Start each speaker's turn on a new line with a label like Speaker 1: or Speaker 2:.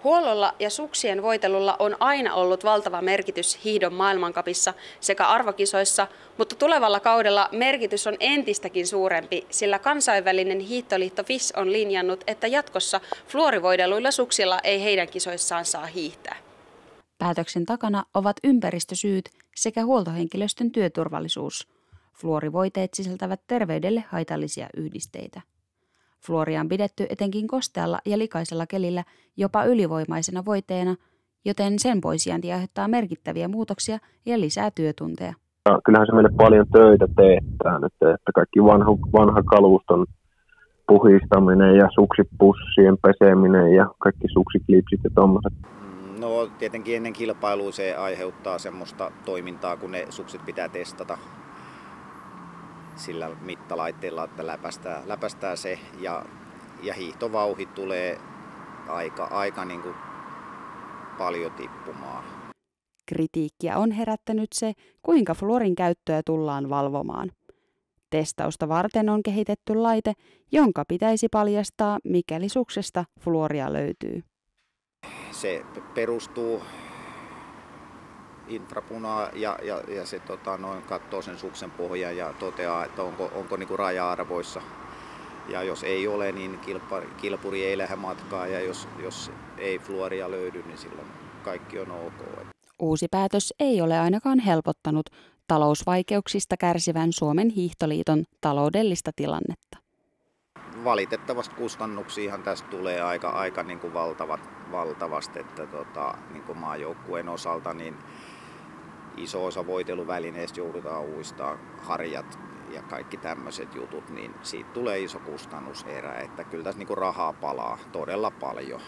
Speaker 1: Huollolla ja suksien voitelulla on aina ollut valtava merkitys hiihdon maailmancupissa sekä arvokisoissa, mutta tulevalla kaudella merkitys on entistäkin suurempi, sillä kansainvälinen hiihtoliitto FIS on linjannut, että jatkossa fluorivoideluilla suksilla ei heidän kisoissaan saa hiihtää.
Speaker 2: Päätöksen takana ovat ympäristösyyt sekä huoltohenkilöstön työturvallisuus. Fluorivoiteet sisältävät terveydelle haitallisia yhdisteitä. Fluoria on pidetty etenkin kostealla ja likaisella kelillä jopa ylivoimaisena voiteena, joten sen poisjäänti aiheuttaa merkittäviä muutoksia ja lisää työtunteja.
Speaker 3: Kyllähän se meille paljon töitä teettää nyt, että kaikki vanha kaluston puhistaminen ja suksipussien peseminen ja kaikki suksiklipsit ja tommoset.
Speaker 4: No tietenkin ennen kilpailua se aiheuttaa semmoista toimintaa, kun ne sukset pitää testata sillä mittalaitteella, että läpästää se ja hiihtovauhit tulee aika niin kuin paljon tippumaan.
Speaker 2: Kritiikkiä on herättänyt se, kuinka fluorin käyttöä tullaan valvomaan. Testausta varten on kehitetty laite, jonka pitäisi paljastaa, mikäli suksesta fluoria löytyy.
Speaker 4: Se perustuu infrapunaan ja se katsoo sen suksen pohjan ja toteaa, että onko niinku raja-arvoissa. Ja jos ei ole, niin kilpuri ei lähde matkaan, ja jos ei fluoria löydy, niin silloin kaikki on ok.
Speaker 2: Uusi päätös ei ole ainakaan helpottanut talousvaikeuksista kärsivän Suomen hiihtoliiton taloudellista tilannetta.
Speaker 4: Valitettavasti kustannuksiahan tästä tulee aika niin kuin valtavasti, että niin kuin maajoukkueen osalta niin iso osa voiteluvälineistä joudutaan uistaa, harjat ja kaikki tämmöiset jutut, niin siitä tulee iso kustannuserä, että kyllä tässä niin kuin rahaa palaa todella paljon.